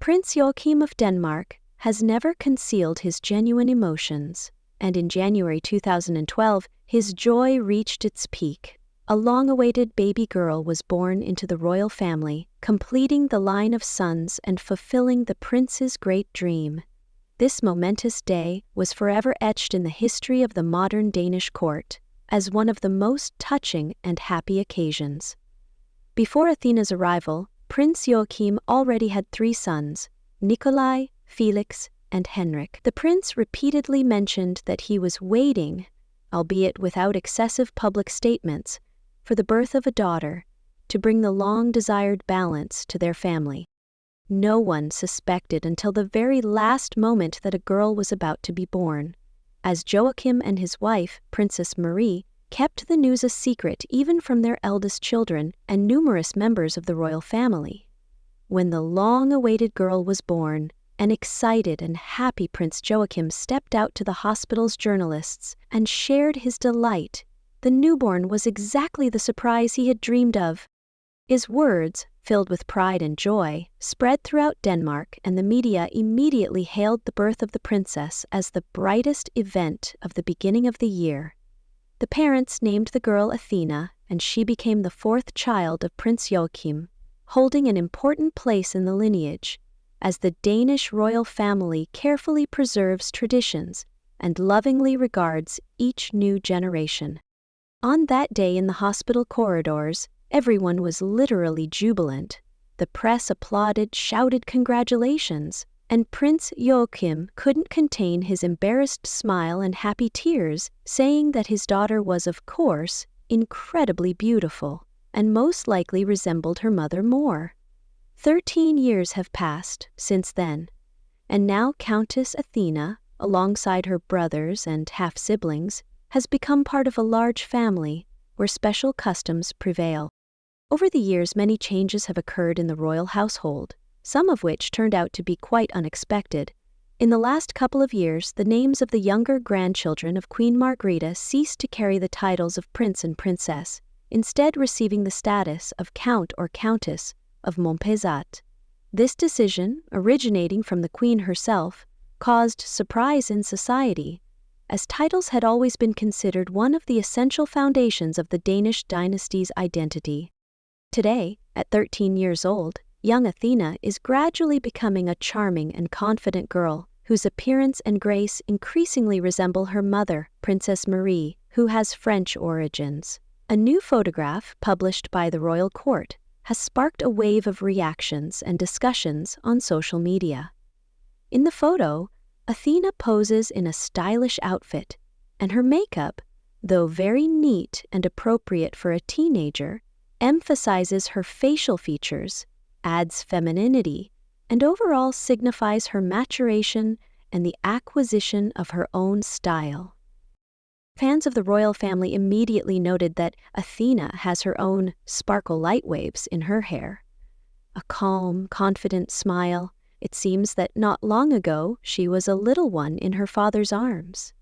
Prince Joachim of Denmark has never concealed his genuine emotions, and in January 2012, his joy reached its peak. A long-awaited baby girl was born into the royal family, completing the line of sons and fulfilling the prince's great dream. This momentous day was forever etched in the history of the modern Danish court as one of the most touching and happy occasions. Before Athena's arrival, Prince Joachim already had 3 sons, Nikolai, Felix, and Henrik. The prince repeatedly mentioned that he was waiting, albeit without excessive public statements, for the birth of a daughter, to bring the long-desired balance to their family. No one suspected until the very last moment that a girl was about to be born, as Joachim and his wife, Princess Marie, kept the news a secret even from their eldest children and numerous members of the royal family. When the long-awaited girl was born, an excited and happy Prince Joachim stepped out to the hospital's journalists and shared his delight. The newborn was exactly the surprise he had dreamed of. His words, filled with pride and joy, spread throughout Denmark, and the media immediately hailed the birth of the princess as the brightest event of the beginning of the year. The parents named the girl Athena, and she became the 4th child of Prince Joachim, holding an important place in the lineage, as the Danish royal family carefully preserves traditions and lovingly regards each new generation. On that day in the hospital corridors, everyone was literally jubilant. The press applauded, shouted congratulations, and Prince Joachim couldn't contain his embarrassed smile and happy tears, saying that his daughter was, of course, incredibly beautiful, and most likely resembled her mother more. 13 years have passed since then, and now Countess Athena, alongside her brothers and half-siblings, has become part of a large family where special customs prevail. Over the years, many changes have occurred in the royal household, some of which turned out to be quite unexpected. In the last couple of years, the names of the younger grandchildren of Queen Margrethe ceased to carry the titles of prince and princess, instead receiving the status of Count or Countess of Monpezat. This decision, originating from the Queen herself, caused surprise in society, as titles had always been considered one of the essential foundations of the Danish dynasty's identity. Today, at 13 years old, young Athena is gradually becoming a charming and confident girl whose appearance and grace increasingly resemble her mother, Princess Marie, who has French origins. A new photograph published by the royal court has sparked a wave of reactions and discussions on social media. In the photo, Athena poses in a stylish outfit, and her makeup, though very neat and appropriate for a teenager, emphasizes her facial features, adds femininity, and overall signifies her maturation and the acquisition of her own style. Fans of the royal family immediately noted that Athena has her own sparkle light waves in her hair. A calm, confident smile. It seems that not long ago she was a little one in her father's arms.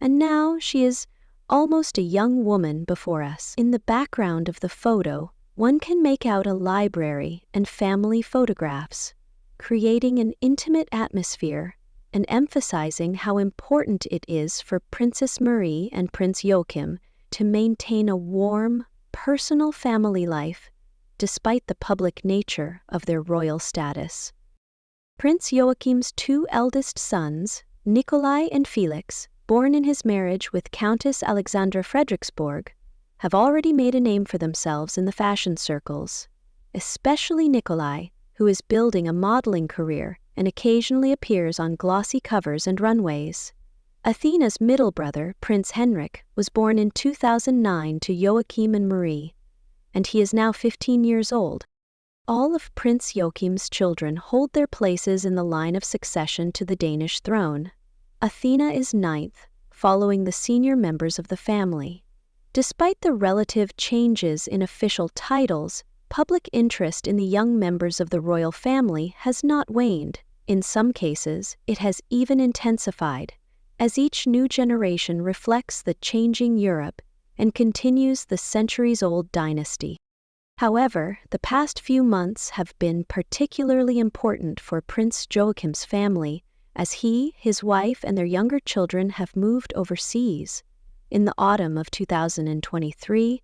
And now she is almost a young woman before us. In the background of the photo, one can make out a library and family photographs, creating an intimate atmosphere and emphasizing how important it is for Princess Marie and Prince Joachim to maintain a warm, personal family life despite the public nature of their royal status. Prince Joachim's 2 eldest sons, Nikolai and Felix, born in his marriage with Countess Alexandra Frederiksborg, have already made a name for themselves in the fashion circles, especially Nikolai, who is building a modeling career and occasionally appears on glossy covers and runways. Athena's middle brother, Prince Henrik, was born in 2009 to Joachim and Marie, and he is now 15 years old. All of Prince Joachim's children hold their places in the line of succession to the Danish throne. Athena is 9th, following the senior members of the family. Despite the relative changes in official titles, public interest in the young members of the royal family has not waned. In some cases, it has even intensified, as each new generation reflects the changing Europe and continues the centuries-old dynasty. However, the past few months have been particularly important for Prince Joachim's family, as he, his wife, and their younger children have moved overseas. In the autumn of 2023,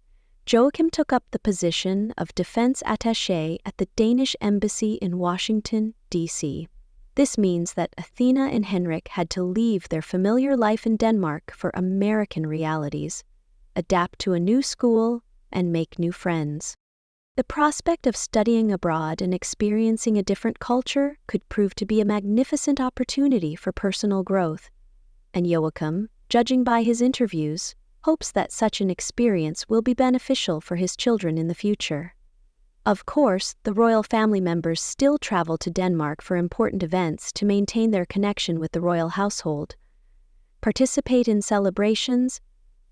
Joachim took up the position of defense attaché at the Danish embassy in Washington, D.C. This means that Athena and Henrik had to leave their familiar life in Denmark for American realities, adapt to a new school, and make new friends. The prospect of studying abroad and experiencing a different culture could prove to be a magnificent opportunity for personal growth, and Joachim, judging by his interviews, hopes that such an experience will be beneficial for his children in the future. Of course, the royal family members still travel to Denmark for important events to maintain their connection with the royal household, participate in celebrations,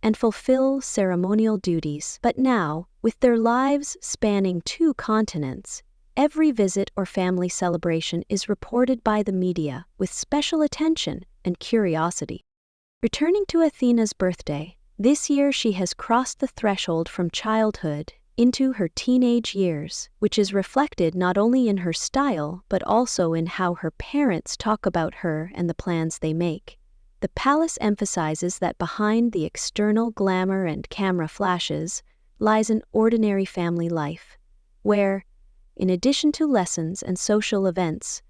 and fulfill ceremonial duties. But now, with their lives spanning 2 continents, every visit or family celebration is reported by the media with special attention and curiosity. Returning to Athena's birthday, this year she has crossed the threshold from childhood into her teenage years, which is reflected not only in her style but also in how her parents talk about her and the plans they make. The palace emphasizes that behind the external glamour and camera flashes lies an ordinary family life, where, in addition to lessons and social events,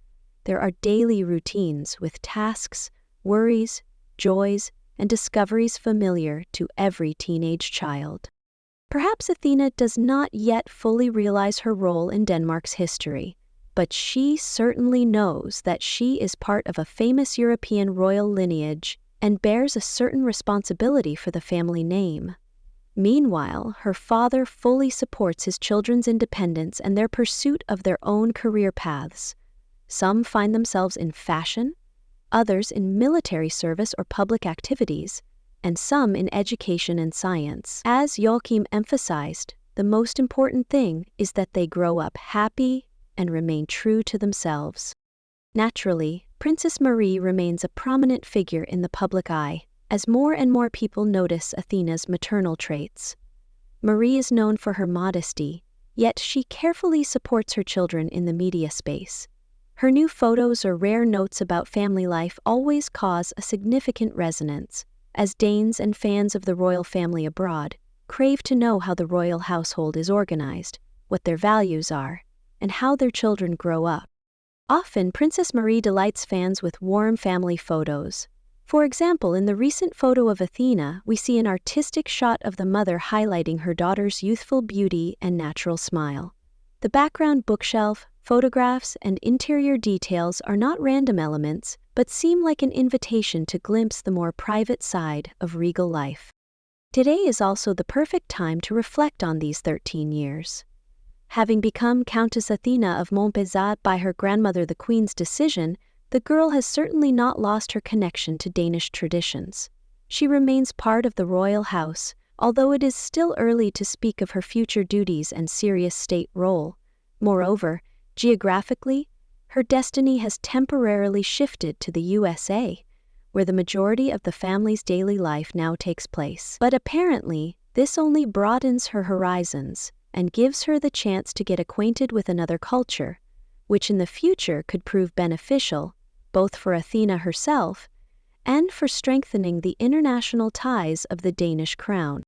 there are daily routines with tasks, worries, joys, and discoveries familiar to every teenage child. Perhaps Athena does not yet fully realize her role in Denmark's history, but she certainly knows that she is part of a famous European royal lineage and bears a certain responsibility for the family name. Meanwhile, her father fully supports his children's independence and their pursuit of their own career paths. Some find themselves in fashion, others in military service or public activities, and some in education and science. As Joachim emphasized, the most important thing is that they grow up happy and remain true to themselves. Naturally, Princess Marie remains a prominent figure in the public eye, as more and more people notice Athena's maternal traits. Marie is known for her modesty, yet she carefully supports her children in the media space. Her new photos or rare notes about family life always cause a significant resonance, as Danes and fans of the royal family abroad crave to know how the royal household is organized, what their values are, and how their children grow up. Often, Princess Marie delights fans with warm family photos. For example, in the recent photo of Athena, we see an artistic shot of the mother highlighting her daughter's youthful beauty and natural smile. The background bookshelf, photographs, and interior details are not random elements, but seem like an invitation to glimpse the more private side of regal life. Today is also the perfect time to reflect on these 13 years. Having become Countess Athena of Monpezat by her grandmother the Queen's decision, the girl has certainly not lost her connection to Danish traditions. She remains part of the royal house, although it is still early to speak of her future duties and serious state role. Moreover, geographically, her destiny has temporarily shifted to the USA, where the majority of the family's daily life now takes place. But apparently, this only broadens her horizons and gives her the chance to get acquainted with another culture, which in the future could prove beneficial, both for Athena herself and for strengthening the international ties of the Danish crown.